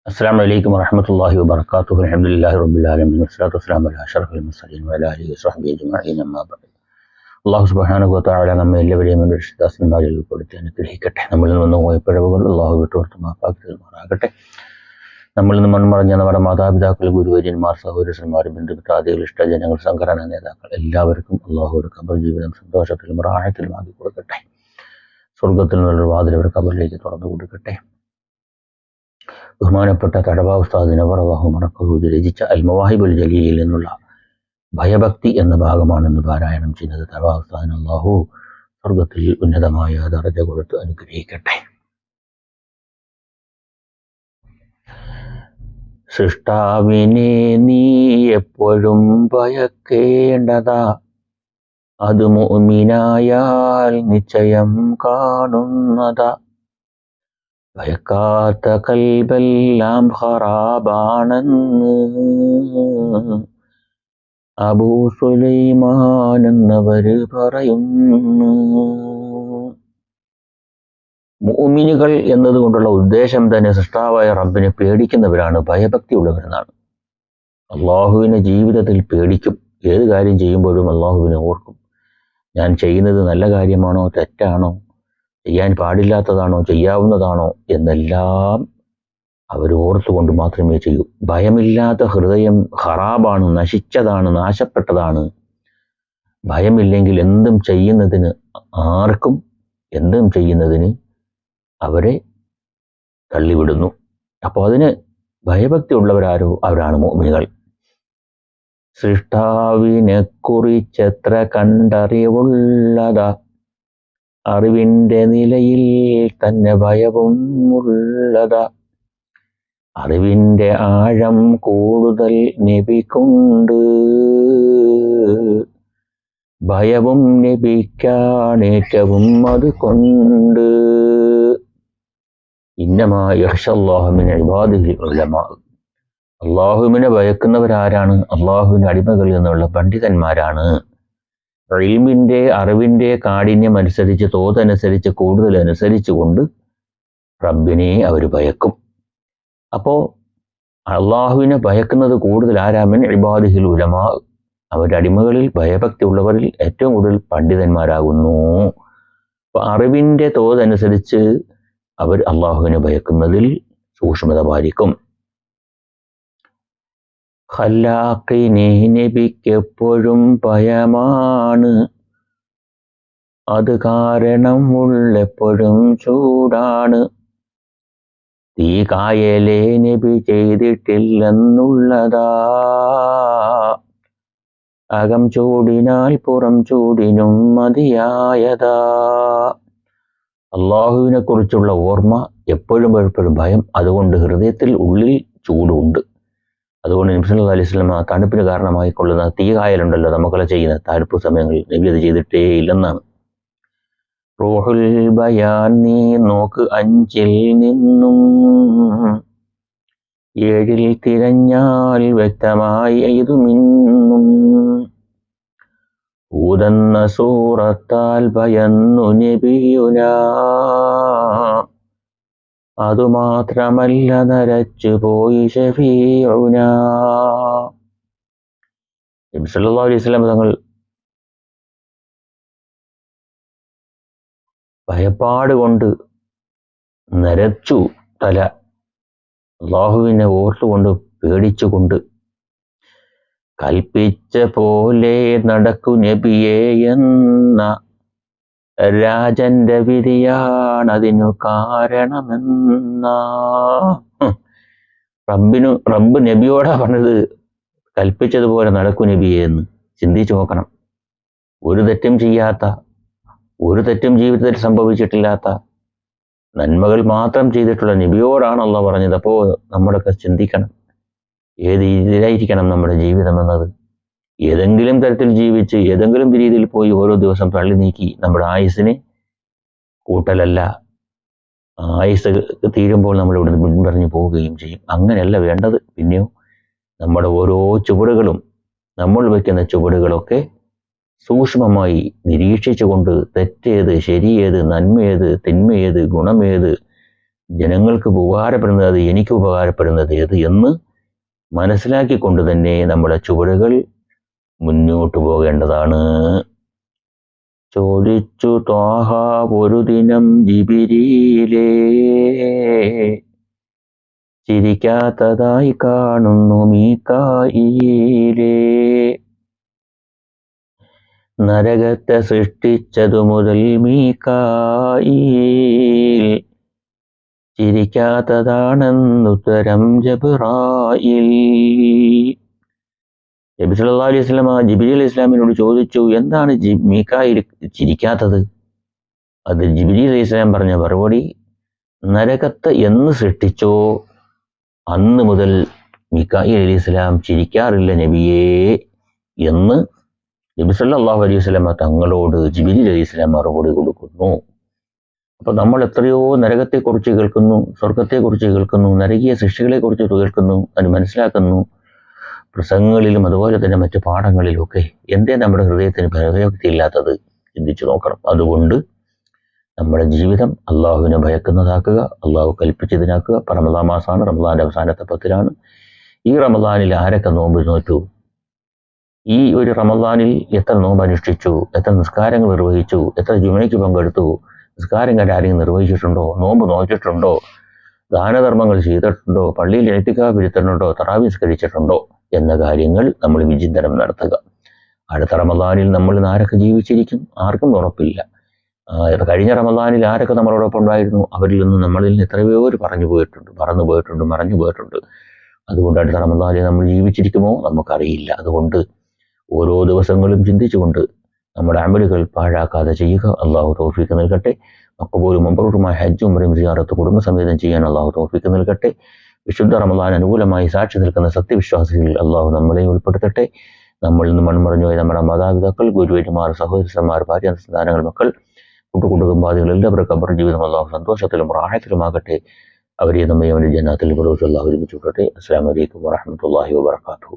السلام عليكم ورحمة الله وبركاته. الحمد لله رب العالمين والصلاة والسلام على أشرف المرسلين وعلى آله وصحبه أجمعين. أما بعد, അള്ളാഹു സുബ്ഹാനഹു വ തആല നമ്മെ എല്ലാവരെയും രക്ഷിതാസ്മാരിൽ ഉൾപ്പെടുത്തി അനുഗ്രഹിക്കട്ടെ. നമ്മളിൽ നിന്ന് പോയ പിഴവുകൾ അള്ളാഹു വിട്ടുകൊടുത്ത് മാപ്പാക്കി തരുമാറാകട്ടെ. നമ്മളിൽ നിന്ന് മൺമറഞ്ഞ നമ്മുടെ മാതാപിതാക്കൾ, ഗുരുവര്യന്മാർ, സഹോദരന്മാർ, ബന്ധുമിത്രാദികൾ, ഇഷ്ടജനങ്ങൾ, സംഘടനാ നേതാക്കൾ എല്ലാവർക്കും അള്ളാഹു ഒരു ഖബർ ജീവിതം സന്തോഷത്തിലും റാഹത്തിലും ആക്കി കൊടുക്കട്ടെ. സ്വർഗത്തിൽ നിന്നുള്ളൊരു വാതിൽ അവർ ഖബറിലേക്ക് തുറന്നു കൊടുക്കട്ടെ. ബഹുമാനപ്പെട്ട തഴവ ഉസ്താദ് നവർ അല്ലാഹു മറക്കഹു രചിച്ച അൽ മവാഹിബുൽ ജലീലിൽ നിന്നുള്ള ഭയഭക്തി എന്ന ഭാഗമാണെന്ന് പാരായണം ചെയ്യുന്നത്. തഴവ ഉസ്താദിന് അല്ലാഹു സ്വർഗത്തിൽ ഉന്നതമായ ദറജ കൊടുത്ത് അനുഗ്രഹിക്കട്ടെ. സൃഷ്ടാവിനെ നീ എപ്പോഴും ഭയക്കേണ്ടതാ, അത് മുഅ്മിനായാൽ നിശ്ചയം കാണുന്നതാ. ഭയക്കാത്ത കൽബെല്ലാം ഖറാബാണെന്ന് അബൂ സുലൈമാൻ എന്നവര് പറയുന്നു. മുഅ്മിനുകൾ എന്നതുകൊണ്ടുള്ള ഉദ്ദേശം തന്നെ സൃഷ്ടാവായ റബ്ബിനെ പേടിക്കുന്നവരാണ്, ഭയഭക്തി ഉള്ളവരെന്നാണ്. അള്ളാഹുവിനെ ജീവിതത്തിൽ പേടിക്കും. ഏത് കാര്യം ചെയ്യുമ്പോഴും അള്ളാഹുവിനെ ഓർക്കും. ഞാൻ ചെയ്യുന്നത് നല്ല കാര്യമാണോ തെറ്റാണോ, ചെയ്യാൻ പാടില്ലാത്തതാണോ ചെയ്യാവുന്നതാണോ എന്നെല്ലാം അവർ ഓർത്തുകൊണ്ട് മാത്രമേ ചെയ്യൂ. ഭയമില്ലാത്ത ഹൃദയം ഖറാബാണ്, നശിച്ചതാണ്, നാശപ്പെട്ടതാണ്. ഭയമില്ലെങ്കിൽ എന്തും ചെയ്യുന്നതിന്, ആർക്കും എന്തും ചെയ്യുന്നതിന് അവരെ തള്ളിവിടുന്നു. അപ്പോൾ അതിന് ഭയഭക്തി ഉള്ളവരാരോ അവരാണ് മുഅ്മിനുകൾ. സൃഷ്ടാവിനെ കുറിച്ചെത്ര കണ്ടറിവുള്ളതാ, അറിവിൻ്റെ നിലയിൽ തന്നെ ഭയവും ഉള്ളതാ. അറിവിൻ്റെ ആഴം കൂടുതൽ നബിക്കുണ്ട്, ഭയവും നബിക്കാണേറ്റവും അതുകൊണ്ട്. ഇന്നമാ യഖ്ശല്ലാഹു മിൻ ഇബാദിഹിൽ ഉലമാ, അള്ളാഹുവിനെ ഭയക്കുന്നവരാരാണ്? അള്ളാഹുവിൻ്റെ അടിമകളിൽ നിന്നുള്ള പണ്ഡിതന്മാരാണ്. ഇൽമിൻ്റെ, അറിവിൻ്റെ കാഠിന്യം അനുസരിച്ച്, തോതനുസരിച്ച്, കൂടുതൽ അനുസരിച്ച് കൊണ്ട് റബ്ബിനെ അവർ ഭയക്കും. അപ്പോൾ അള്ളാഹുവിനെ ഭയക്കുന്നത് കൂടുതൽ ആരാ? മിൻ ഇബാദിഹിൽ ഉലമാ, അവരുടെ അടിമകളിൽ, ഭയഭക്തി ഉള്ളവരിൽ ഏറ്റവും കൂടുതൽ പണ്ഡിതന്മാരാകുന്നു. അപ്പോൾ അറിവിൻ്റെ തോതനുസരിച്ച് അവർ അള്ളാഹുവിനെ ഭയക്കുന്നതിൽ സൂക്ഷ്മത പാലിക്കും. ഖലാഖിനെ നബിക്കെപ്പോഴും ഭയമാണ്, അത് കാരണം ഉള്ളെപ്പോഴും ചൂടാണ്. തീ കായലേ നബി ചെയ്തിട്ടില്ലെന്നുള്ളതാ, അകം ചൂടിനാൽ പുറം ചൂടിനും മതിയായതാ. അള്ളാഹുവിനെ കുറിച്ചുള്ള ഓർമ്മ, എപ്പോഴും ഭയം, അതുകൊണ്ട് ഹൃദയത്തിൽ ഉള്ളിൽ ചൂടുണ്ട്. അതുകൊണ്ട് നബി സല്ലല്ലാഹു അലൈഹി വസല്ലം തണുപ്പിന് കാരണമായി കൊള്ളുന്ന തീ കായലുണ്ടല്ലോ, നമുക്കെല്ലാം ചെയ്യുന്ന തണുപ്പ് സമയങ്ങളിൽ, നബി അത് ചെയ്തിട്ടേ ഇല്ലെന്നാണ്. റൂഹുൽ ബയാൻ നീ നോക്ക്, 5 നിന്നും 7 തിരഞ്ഞാൽ വ്യക്തമായി 5 മിന്നും. ഊതെന്ന സൂറത്താൽ ഭയന്നു നബിയുനാ, അതുമാത്രമല്ല നരച്ചു പോയി ഷഫീഉനാ. നബി സല്ലല്ലാഹു അലൈഹി വസല്ലം തങ്ങൾ ഭയപ്പാട് കൊണ്ട് നരച്ചു തല, അള്ളാഹുവിനെ ഓർത്തുകൊണ്ട് പേടിച്ചുകൊണ്ട്. കൽപ്പിച്ച പോലെ നടക്കു നബിയേ എന്ന രാജന്റെ വിധിയാണതിനു കാരണമെന്ന. റബ്ബ് നബിയോടാ പറഞ്ഞത്, കൽപ്പിച്ചതുപോലെ നടക്കു നബിയേ എന്ന്. ചിന്തിച്ചു നോക്കണം. ഒരു തെറ്റും ചെയ്യാത്ത, ഒരു തെറ്റും ജീവിതത്തിൽ സംഭവിച്ചിട്ടില്ലാത്ത, നന്മകൾ മാത്രം ചെയ്തിട്ടുള്ള നബിയോടാണ് അള്ളാഹ് പറഞ്ഞത്. അപ്പോൾ നമ്മളൊക്കെ ചിന്തിക്കണം, ഏത് രീതിയിലായിരിക്കണം നമ്മുടെ ജീവിതം എന്നത്. ഏതെങ്കിലും തരത്തിൽ ജീവിച്ച് ഏതെങ്കിലും രീതിയിൽ പോയി ഓരോ ദിവസം തള്ളി നീക്കി നമ്മുടെ ആയുസ്സിനെ കൂട്ടലല്ല. ആയുസ് തീരുമ്പോൾ നമ്മൾ ഇവിടെ മുൻപറഞ്ഞു പോവുകയും ചെയ്യും. അങ്ങനെയല്ല വേണ്ടത്. പിന്നെയോ നമ്മുടെ ഓരോ ചുവടുകളും, നമ്മൾ വയ്ക്കുന്ന ചുവടുകളൊക്കെ സൂക്ഷ്മമായി നിരീക്ഷിച്ചുകൊണ്ട് തെറ്റേത്, ശരിയേത്, നന്മയേത്, തിന്മയേത്, ഗുണമേത്, ജനങ്ങൾക്ക് ഉപകാരപ്പെടുന്നത് അത്, എനിക്ക് ഉപകാരപ്പെടുന്നത് ഏത് എന്ന് മനസ്സിലാക്കിക്കൊണ്ട് തന്നെ നമ്മുടെ ചുവടുകൾ മുന്നോട്ട് പോകേണ്ടതാണ്. ചോദിച്ചു ത്വാഹ ഒരു ദിനം ജിബിരിയിലേ, ചിരിക്കാത്തതായി കാണുന്നു മീകായീലേ. നരകത്തെ സൃഷ്ടിച്ചതു മുതൽ മീകായീൽ, ചിരിക്കാത്തതാണെന്നുത്തരം ജബ്രായീൽ. നബി സല്ലല്ലാഹു അലൈഹി വസല്ലം ജിബ്രീൽ അലൈഹി ഇസ്ലാമിനോട് ചോദിച്ചു, എന്താണ് മീകായിൽ ചിരിക്കാത്തത്? അത് ജിബ്രീൽ അലൈഹി ഇസ്ലാം പറഞ്ഞ മറുപടി, നരകത്തെ എന്ന് സൃഷ്ടിച്ചോ അന്ന് മുതൽ മീകായിൽ അലൈഹി ഇസ്ലാം ചിരിക്കാറില്ല നബിയേ എന്ന് നബി സല്ലല്ലാഹു അലൈഹി വസല്ലം തങ്ങളോട് ജിബ്രീൽ അലൈഹി ഇസ്ലാം മറുപടി കൊടുക്കുന്നു. അപ്പൊ നമ്മൾ എത്രയോ നരകത്തെക്കുറിച്ച് കേൾക്കുന്നു, സ്വർഗത്തെക്കുറിച്ച് കേൾക്കുന്നു, നരകീയ സൃഷ്ടികളെക്കുറിച്ച് കേൾക്കുന്നു, അത് മനസ്സിലാക്കുന്നു പ്രസംഗങ്ങളിലും അതുപോലെ തന്നെ മറ്റു പാഠങ്ങളിലുമൊക്കെ. എന്തേ നമ്മുടെ ഹൃദയത്തിന് ഭയഭക്തിയില്ലാത്തത്? ചിന്തിച്ചു നോക്കണം. അതുകൊണ്ട് നമ്മുടെ ജീവിതം അള്ളാഹുവിനെ ഭയക്കുന്നതാക്കുക, അള്ളാഹു കൽപ്പിച്ചതിനാക്കുക. റമദാൻ മാസമാണ്, റമദാന്റെ അവസാനത്തെ 10-ലാണ്. ഈ റമദാനിൽ ആരൊക്കെ നോമ്പ് നോറ്റു? ഈ ഒരു റമദാനിൽ എത്ര നോമ്പ് അനുഷ്ഠിച്ചു? എത്ര നിസ്കാരങ്ങൾ നിർവഹിച്ചു? എത്ര ജുമയ്ക്ക് പങ്കെടുത്തു? നിസ്കാരങ്ങൾ ആരെങ്കിലും നിർവഹിച്ചിട്ടുണ്ടോ? നോമ്പ് നോക്കിയിട്ടുണ്ടോ? ദാനധർമ്മങ്ങൾ ചെയ്തിട്ടുണ്ടോ? പള്ളിയിൽ എഴുത്തിക്കാവ് ഇരുത്തിട്ടുണ്ടോ? തറാവി നിസ്കരിച്ചിട്ടുണ്ടോ എന്ന കാര്യങ്ങൾ നമ്മൾ വിചിന്തനം നടത്തുക. അടുത്ത റമദാനിൽ നമ്മൾ ആരൊക്കെ ജീവിച്ചിരിക്കും? ആർക്കും ഉറപ്പില്ല. കഴിഞ്ഞ റമദാനിൽ ആരൊക്കെ നമ്മളോടൊപ്പം ഉണ്ടായിരുന്നു? അവരിൽ നിന്ന് നമ്മളിൽ നിന്ന് എത്രയോ പേര് പറന്നു പോയിട്ടുണ്ട്, മറഞ്ഞു പോയിട്ടുണ്ട്. അതുകൊണ്ട് അടുത്ത റമദാനിൽ നമ്മൾ ജീവിച്ചിരിക്കുമോ നമുക്കറിയില്ല. അതുകൊണ്ട് ഓരോ ദിവസങ്ങളും ചിന്തിച്ചുകൊണ്ട് നമ്മുടെ അമലുകൾ പാഴാക്കാതെ ചെയ്യുക. അള്ളാഹു തൗഫീഖ് നൽകട്ടെ. മഖബൂലും മബ്റൂറുമായ ഹജ്ജും ഉംറയും സിയാറത്ത് കുടുംബസമേതം ചെയ്യാൻ അള്ളാഹു തൗഫീഖ് നൽകട്ടെ. വിശുദ്ധ റമദാൻ അനുകൂലമായി സാക്ഷി നിൽക്കുന്ന സത്യവിശ്വാസികളിൽ അള്ളാഹു നമ്മളെ ഉൾപ്പെടുത്തട്ടെ. നമ്മളിൽ നിന്ന് മൺമറഞ്ഞുപോയ നമ്മുടെ മാതാപിതാക്കൾ, ഗുരുവര്യന്മാർ, സഹോദരന്മാർ, ഭാര്യ സന്താനങ്ങൾ, മക്കൾ, കുടുംബാദികൾ എല്ലാവരും ഖബർ ജീവിതം അള്ളാഹു സന്തോഷത്തിലും റാഹത്തിലുമാകട്ടെ. അവരെ നമ്മെ അവന്റെ ജന്നാത്തിൽ പ്രവേശിച്ച് അള്ളാഹു ഒരുമിച്ച് വിടട്ടെ. അസ്സലാമു അലൈക്കും വറഹ്മത്തുള്ളാഹി വബറകാതുഹു.